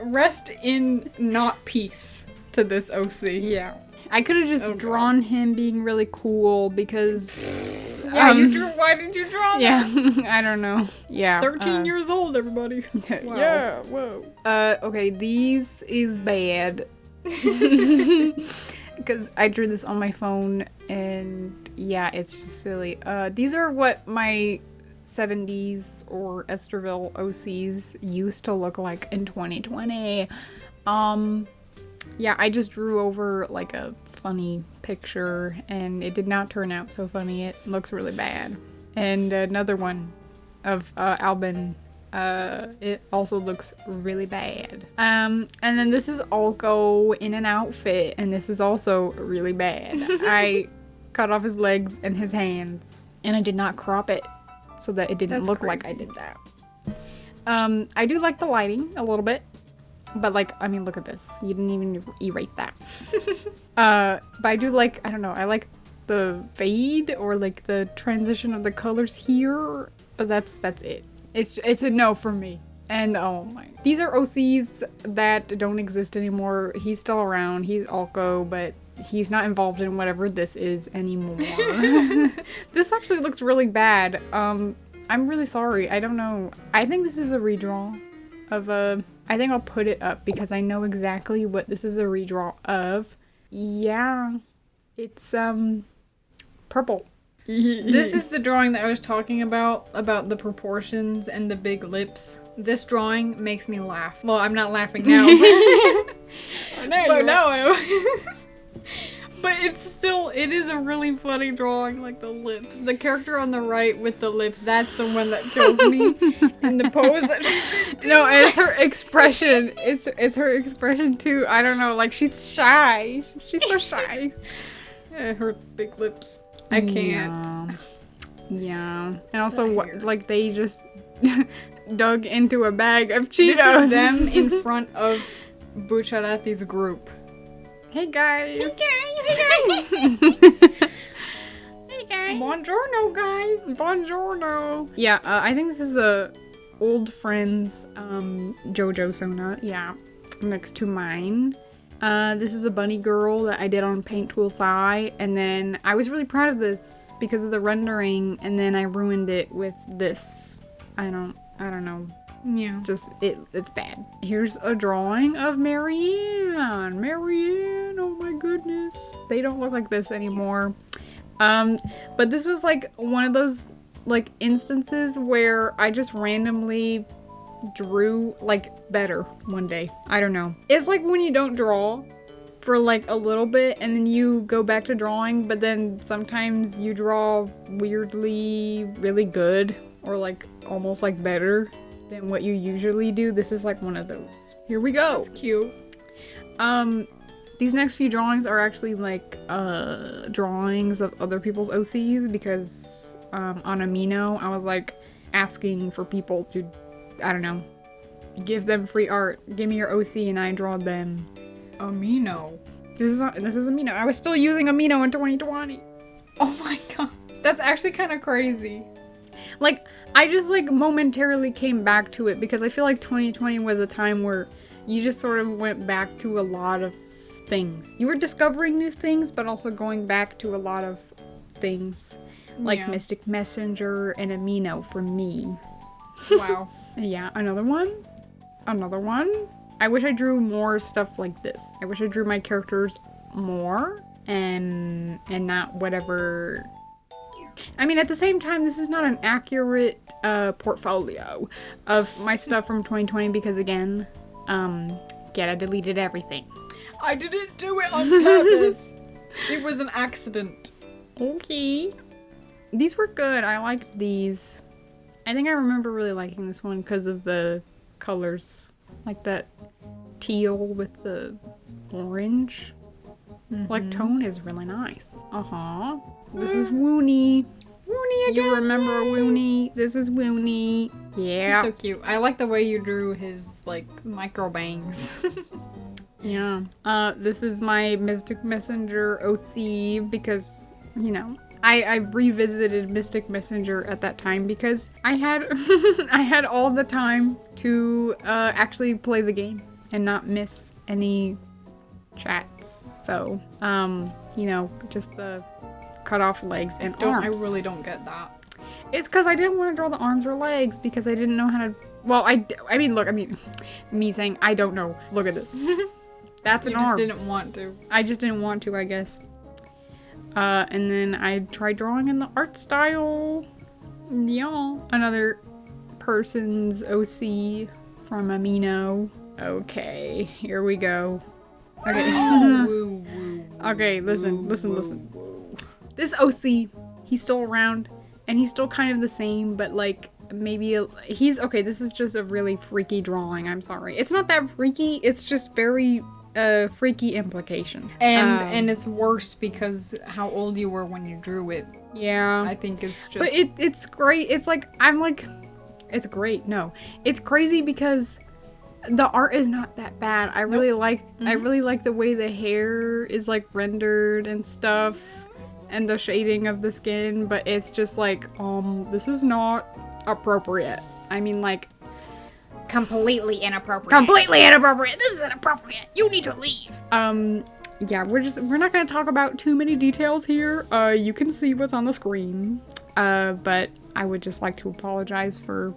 Rest in not peace to this OC. Yeah. I could have just drawn him being really cool because... Yeah, why did you draw that? Yeah, I don't know. Yeah. 13 years old, everybody. Wow. Yeah, whoa. Okay, these is bad. Because I drew this on my phone, and yeah, it's just silly. These are what my 70s or Esterville OCs used to look like in 2020. Yeah, I just drew over like a funny picture, and it did not turn out so funny. It looks really bad. And another one of Albin, it also looks really bad. And then this is Alco in an outfit, and this is also really bad. I cut off his legs and his hands, and I did not crop it so that it didn't look like I did that. I do like the lighting a little bit. But like, I mean, look at this. You didn't even erase that. But I do like, I don't know, I like the fade or like the transition of the colors here. But that's it. It's a no for me. And oh my. These are OCs that don't exist anymore. He's still around. He's Alco, but he's not involved in whatever this is anymore. This actually looks really bad. I'm really sorry. I don't know. I think this is a redraw of a... I think I'll put it up because I know exactly what this is a redraw of. Yeah. It's, purple. This is the drawing that I was talking about the proportions and the big lips. This drawing makes me laugh. Well, I'm not laughing now. But no. But it is a really funny drawing, like the lips. The character on the right with the lips, that's the one that kills me. And the pose that she's No, it's her expression. It's her expression too. I don't know, like she's shy. She's so shy. Yeah, her big lips. I can't. Yeah. And also, like, they just dug into a bag of Cheetos. This is them in front of Bucciarati's group. Hey, guys. Hey, guys. Hey, guys. Buongiorno, guys. Buongiorno. Yeah, I think this is a old friend's JoJo Sona. Yeah, next to mine. This is a bunny girl that I did on Paint Tool Sai, and then I was really proud of this because of the rendering, and then I ruined it with this. I don't know. Yeah. Just, it's bad. Here's a drawing of Marianne. Marianne, oh my goodness. They don't look like this anymore. But this was like one of those like instances where I just randomly drew like better one day. I don't know. It's like when you don't draw for like a little bit and then you go back to drawing, but then sometimes you draw weirdly really good or like almost like better than what you usually do. This is like one of those. Here we go. That's cute. These next few drawings are actually like drawings of other people's OCs because on Amino I was like asking for people to, I don't know, give them free art. Give me your OC and I draw them. Amino. This is Amino. I was still using Amino in 2020. Oh my god. That's actually kind of crazy. Like, I just like momentarily came back to it because I feel like 2020 was a time where you just sort of went back to a lot of things. You were discovering new things, but also going back to a lot of things. Like Mystic Messenger and Amino for me. Wow. Yeah, another one. Another one. I wish I drew more stuff like this. I wish I drew my characters more and not whatever. I mean, at the same time, this is not an accurate portfolio of my stuff from 2020 because again, I deleted everything. I didn't do it on purpose. It was an accident. Okay. These were good. I liked these. I think I remember really liking this one because of the colors. Like that teal with the orange. Like tone is really nice. Uh-huh. This is Woony. Woony again. You remember Woony? This is Woony. Yeah. He's so cute. I like the way you drew his like micro bangs. Yeah. This is my Mystic Messenger OC because, you know, I revisited Mystic Messenger at that time because I had I had all the time to actually play the game and not miss any chats. So, you know, just the cut off legs and arms. I really don't get that. It's because I didn't want to draw the arms or legs because I didn't know how to. Well, I mean, me saying I don't know. Look at this. That's an arm. You just didn't want to. I just didn't want to, I guess. And then I tried drawing in the art style. Yeah. Another person's OC from Amino. Okay, here we go. Okay. Okay, listen. This OC, he's still around, and he's still kind of the same, but like maybe he's okay. This is just a really freaky drawing. I'm sorry. It's not that freaky. It's just very freaky implication. And it's worse because how old you were when you drew it. Yeah. I think it's just. But it's great. It's like it's great. No, it's crazy because the art is not that bad. I really like the way the hair is like rendered and stuff and the shading of the skin, but it's just like this is not appropriate. I mean, like completely inappropriate. Completely inappropriate. This is inappropriate. You need to leave. Yeah, we're not gonna talk about too many details here. You can see what's on the screen. But I would just like to apologize for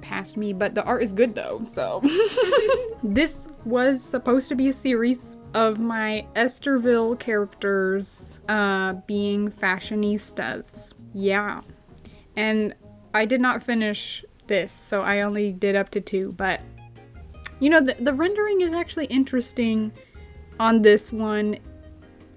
past me, but the art is good though, so. This was supposed to be a series of my Esterville characters being fashionistas. Yeah. And I did not finish this, so I only did up to 2, but you know, the rendering is actually interesting on this one.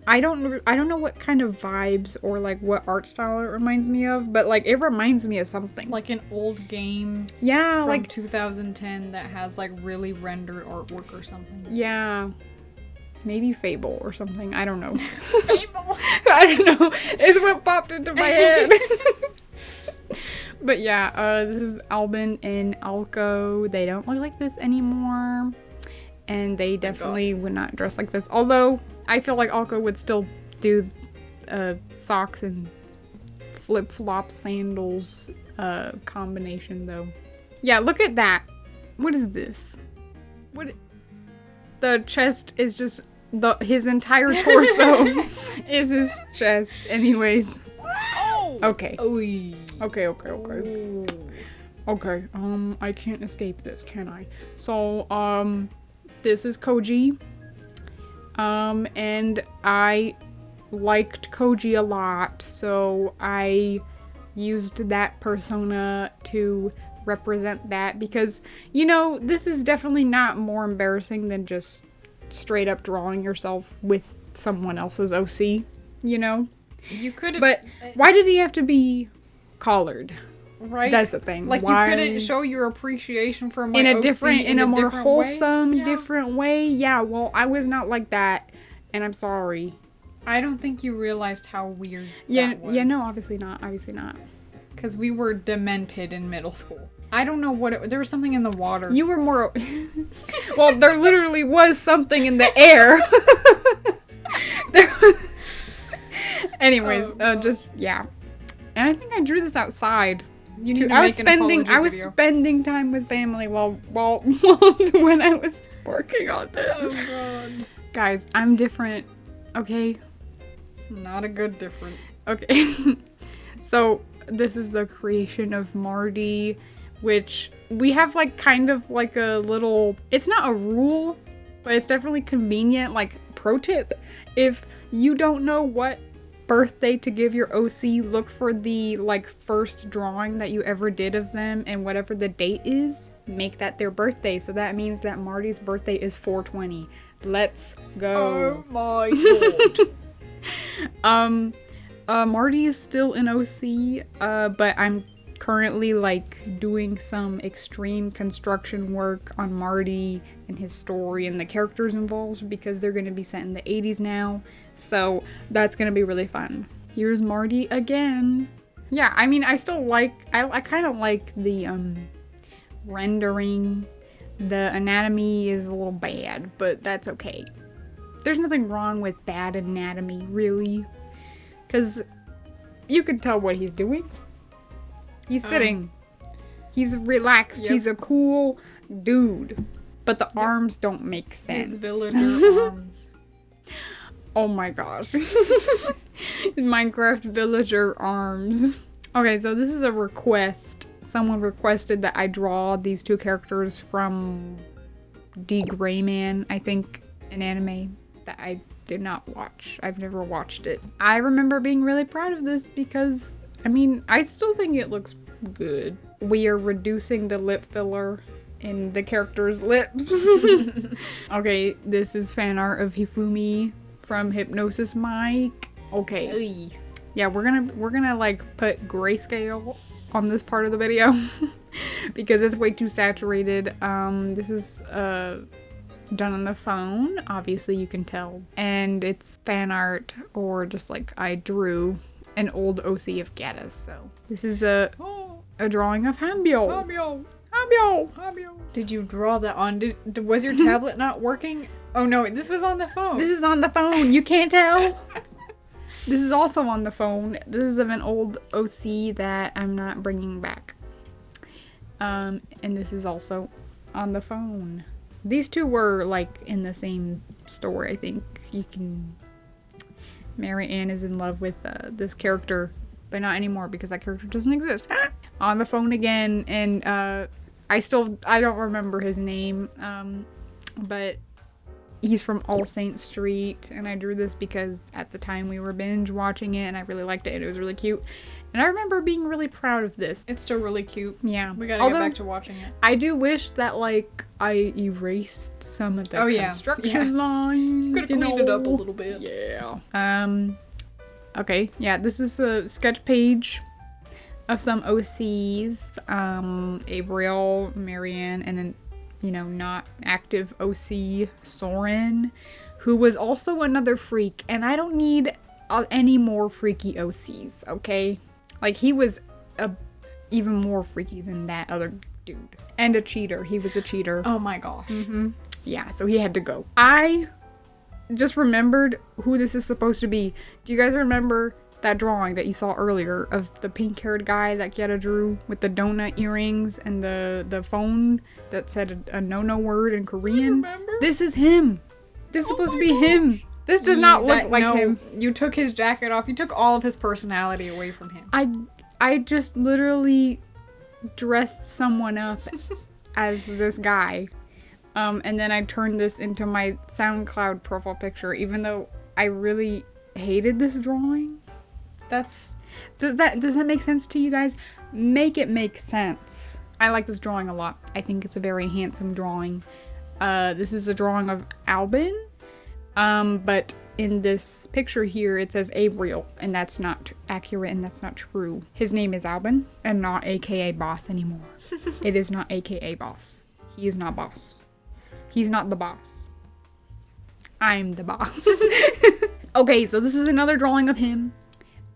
I don't know what kind of vibes or like what art style it reminds me of, but like it reminds me of something. Like an old game. Yeah, from like 2010 that has like really rendered artwork or something. Yeah. Maybe Fable or something. I don't know. Fable. I don't know. It's what popped into my head. But yeah, this is Albin and Alco. They don't look like this anymore. And they definitely would not dress like this. Although, I feel like Alco would still do socks and flip-flop sandals combination, though. Yeah, look at that. What is this? The chest is just... his entire torso is his chest. Anyways. Oh! Okay. Oy. Okay. Ooh. Okay, I can't escape this, can I? So, this is Koji. And I liked Koji a lot, so I used that persona to represent that because, you know, this is definitely not more embarrassing than just straight up drawing yourself with someone else's OC, you know? You could have... But why did he have to be collared? Right? That's the thing. Like, why? you couldn't show your appreciation for my in a OC different, in a more different wholesome, way? Yeah. different way. Yeah, well, I was not like that, and I'm sorry. I don't think you realized how weird that was. Yeah, no, obviously not. Because we were demented in middle school. I don't know what there was something in the water. You were more... Well, there literally was something in the air. Anyways, just, yeah. And I think I drew this outside. You need to I make was an spending apology video. spending time with family while when I was working on this. Oh god. Guys, I'm different. Okay? Not a good different. Okay. So, this is the creation of Marty, which we have like kind of like a little, it's not a rule, but it's definitely convenient, like pro tip. If you don't know what birthday to give your OC, look for the like first drawing that you ever did of them, and whatever the date is, make that their birthday. So that means that Marty's birthday is 4/20. Let's go. Oh my god. Marty is still an OC, but I'm currently like doing some extreme construction work on Marty and his story and the characters involved because they're going to be set in the 80s now. So that's going to be really fun. Here's Marty again. Yeah, I mean, I still like, I kind of like the rendering. The anatomy is a little bad, but that's okay. There's nothing wrong with bad anatomy, really. Because you can tell what he's doing. He's sitting. He's relaxed. Yep. He's a cool dude. But the arms don't make sense. His villager arms. Oh my gosh. Minecraft villager arms. Okay, so this is a request. Someone requested that I draw these two characters from D. Grayman, I think, an anime that I did not watch. I've never watched it. I remember being really proud of this because, I mean, I still think it looks good. We are reducing the lip filler in the character's lips. Okay, this is fan art of Hifumi from Hypnosis Mike. Okay. Oy. Yeah, we're gonna like put grayscale on this part of the video because it's way too saturated. This is done on the phone, obviously you can tell, and it's fan art or just like I drew an old OC of Gatta's. So this is a drawing of Hambyo. Did you draw that on? Was your tablet not working? Oh no, this was on the phone. This is on the phone. You can't tell. This is also on the phone. This is of an old OC that I'm not bringing back. And this is also on the phone. These two were like in the same store, I think. You can... Mary Ann is in love with this character, but not anymore because that character doesn't exist. On the phone again, and I don't remember his name, but he's from All Saints Street, and I drew this because at the time we were binge watching it, and I really liked it, and it was really cute. And I remember being really proud of this. It's still really cute. Yeah. We gotta get back to watching it. I do wish that, like, I erased some of the construction lines. Could have cleaned it up a little bit. Yeah. Okay. Yeah, this is a sketch page of some OCs. Abriel, Marianne, and then, you know, not active OC, Soren, who was also another freak. And I don't need any more freaky OCs, okay? Like, he was even more freaky than that other dude. And a cheater. He was a cheater. Oh my gosh. Mm-hmm. Yeah, so he had to go. I just remembered who this is supposed to be. Do you guys remember that drawing that you saw earlier of the pink-haired guy that Kiara drew with the donut earrings and the phone that said a no-no word in Korean? This is him. This is supposed to be him. This does not look like him. You took his jacket off. You took all of his personality away from him. I just literally dressed someone up as this guy. And then I turned this into my SoundCloud profile picture, even though I really hated this drawing. Does that make sense to you guys? Make it make sense. I like this drawing a lot. I think it's a very handsome drawing. This is a drawing of Albin. But in this picture here, it says Abriel, and that's not accurate, and that's not true. His name is Albin, and not AKA Boss anymore. It is not AKA Boss. He is not Boss. He's not the boss. I'm the boss. Okay, so this is another drawing of him.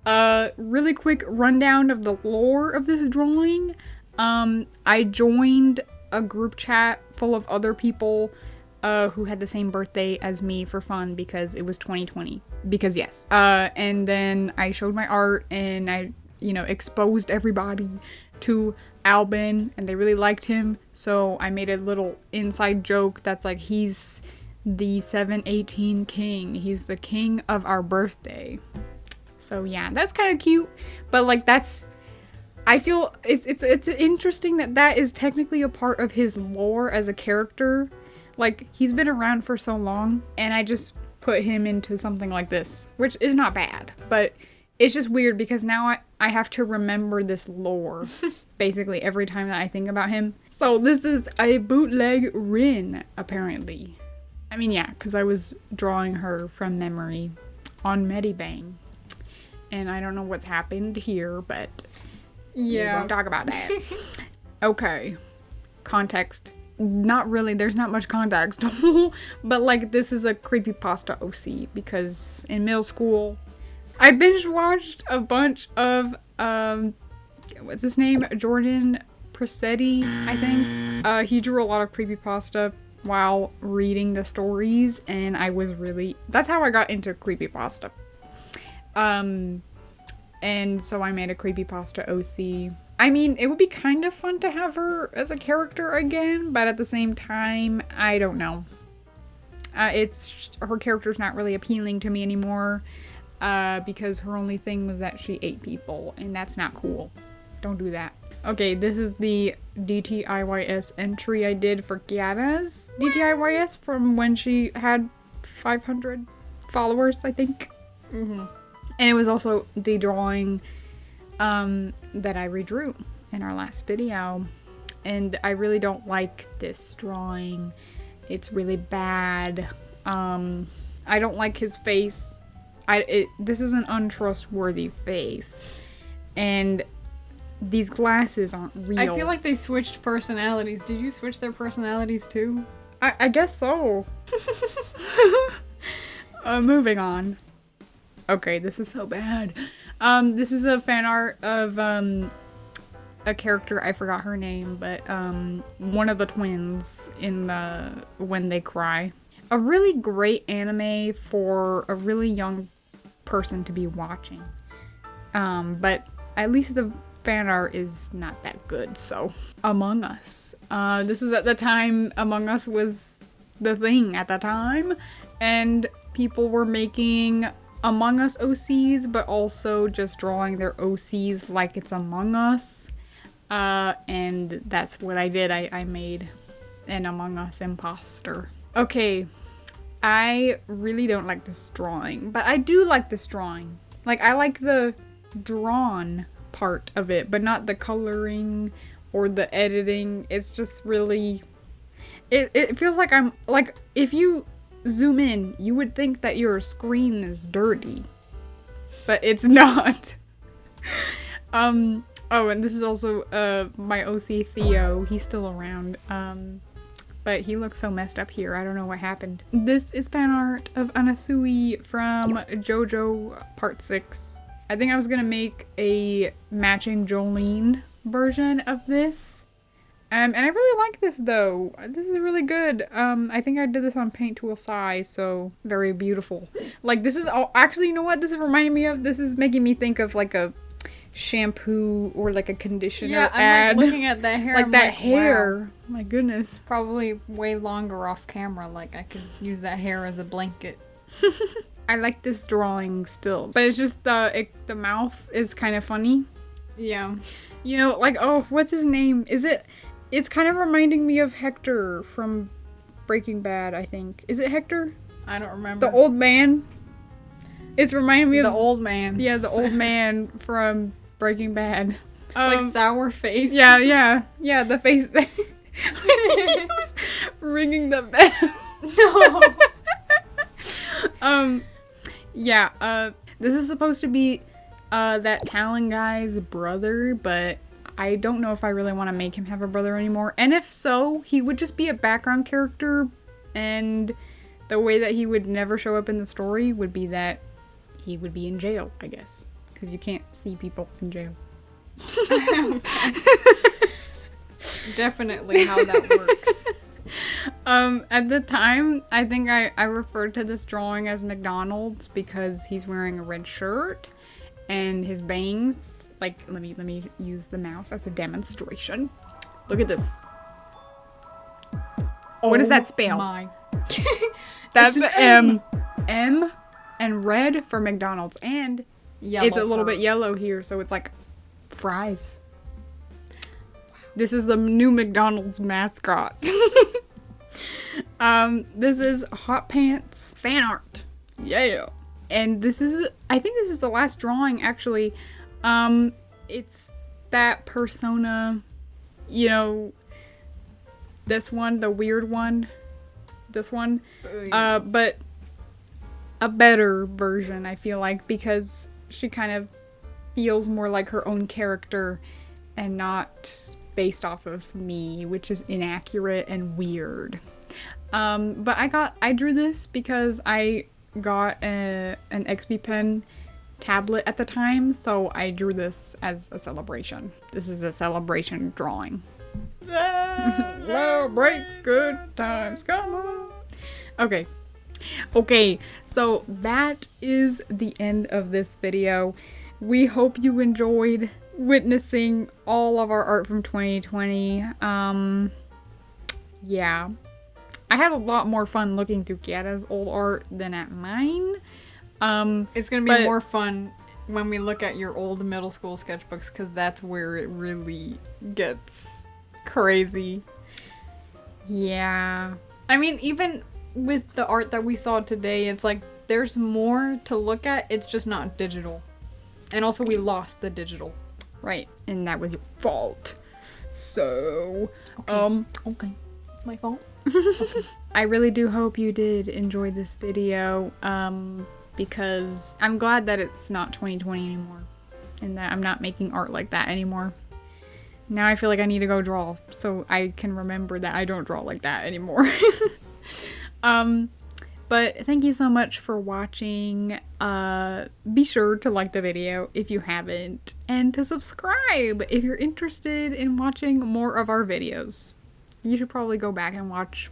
Really quick rundown of the lore of this drawing. I joined a group chat full of other people who had the same birthday as me for fun because it was 2020. Because yes. And then I showed my art and I, exposed everybody to Albin and they really liked him. So I made a little inside joke that's like, he's the 718 king. He's the king of our birthday. So yeah, that's kind of cute. But like I feel it's interesting that is technically a part of his lore as a character. Like, he's been around for so long, and I just put him into something like this, which is not bad, but it's just weird because now I have to remember this lore, basically, every time that I think about him. So this is a bootleg Rin, apparently. I mean, yeah, because I was drawing her from memory on Medibang, and I don't know what's happened here, but yeah, we won't talk about that. Okay, context. Not really, there's not much context, but like this is a creepypasta OC because in middle school I binge watched a bunch of what's his name, Jordan Presetti, I think. He drew a lot of creepypasta while reading the stories, and that's how I got into creepypasta. And so I made a creepypasta OC. I mean, it would be kind of fun to have her as a character again, but at the same time, I don't know. Her character's not really appealing to me anymore, because her only thing was that she ate people, and that's not cool. Don't do that. Okay, this is the DTIYS entry I did for Kiara's DTIYS from when she had 500 followers, I think. Mm-hmm. And it was also the drawing that I redrew in our last video, and I really don't like this drawing. It's really bad. I don't like his face. This is an untrustworthy face, and these glasses aren't real. I feel like they switched personalities. Did you switch their personalities too? I guess so. Moving on. Okay, this is so bad. This is a fan art of a character, I forgot her name, but one of the twins in the When They Cry. A really great anime for a really young person to be watching. But at least the fan art is not that good. So Among Us. This was at the time Among Us was the thing at the time, and people were making Among Us OCs, but also just drawing their OCs like it's Among Us. And that's what I did. I made an Among Us imposter. Okay, I really don't like this drawing, but I do like this drawing. Like, I like the drawn part of it, but not the coloring or the editing. It's just really... It feels like I'm... Like, if you zoom in, you would think that your screen is dirty. But it's not. Oh, and this is also my OC Theo. He's still around. But he looks so messed up here. I don't know what happened. This is fan art of Anasui from JoJo Part 6. I think I was gonna make a matching Jolene version of this. And I really like this though. This is really good. I think I did this on Paint Tool size, so very beautiful. Like, this is all, actually, you know what this is reminding me of? This is making me think of like a shampoo or like a conditioner ad. Like looking at that hair. Like I'm that hair. Wow. My goodness. Probably way longer off camera. Like, I could use that hair as a blanket. I like this drawing still, but it's just the mouth is kind of funny. Yeah. You know, like, oh, what's his name? It's kind of reminding me of Hector from Breaking Bad, I think. Is it Hector? I don't remember. The old man? It's reminding me of... The old man. Yeah, the old man from Breaking Bad. Like sour face. Yeah, the face that... he was ringing the bell. No. Yeah, this is supposed to be that Talon guy's brother, but I don't know if I really want to make him have a brother anymore. And if so, he would just be a background character, and the way that he would never show up in the story would be that he would be in jail, I guess. Because you can't see people in jail. Definitely how that works. At the time, I think I referred to this drawing as McDonald's because he's wearing a red shirt and his bangs. Like, let me use the mouse as a demonstration. Look at this. What does that spell? My. That's an M. M and red for McDonald's, and Yellow it's a little bit yellow here, so it's like fries. This is the new McDonald's mascot. This is Hot Pants fan art. Yeah. And this is, I think this is the last drawing, actually. It's that persona, you know, this one, the weird one, this one, but a better version, I feel like, because she kind of feels more like her own character and not based off of me, which is inaccurate and weird. But I drew this because I got an XP pen tablet at the time, so I drew this as a celebration. This is a celebration drawing. Celebrate good times, come on. Okay, so that is the end of this video. We hope you enjoyed witnessing all of our art from 2020. Yeah. I had a lot more fun looking through Kiara's old art than at mine. It's gonna be more fun when we look at your old middle school sketchbooks, because that's where it really gets crazy. Yeah. I mean, even with the art that we saw today, it's like there's more to look at. It's just not digital. And also we lost the digital. Right. And that was your fault. So, Okay. It's my fault. I really do hope you did enjoy this video, because I'm glad that it's not 2020 anymore and that I'm not making art like that anymore. Now I feel like I need to go draw so I can remember that I don't draw like that anymore. But thank you so much for watching. Be sure to like the video if you haven't, and to subscribe if you're interested in watching more of our videos. You should probably go back and watch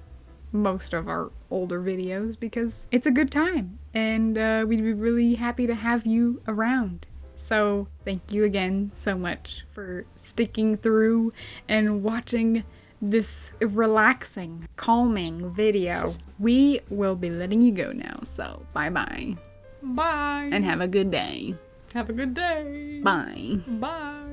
most of our older videos because it's a good time, and we'd be really happy to have you around. So thank you again so much for sticking through and watching this relaxing, calming video. We will be letting you go now. So bye-bye. Bye. And have a good day. Have a good day. Bye. Bye.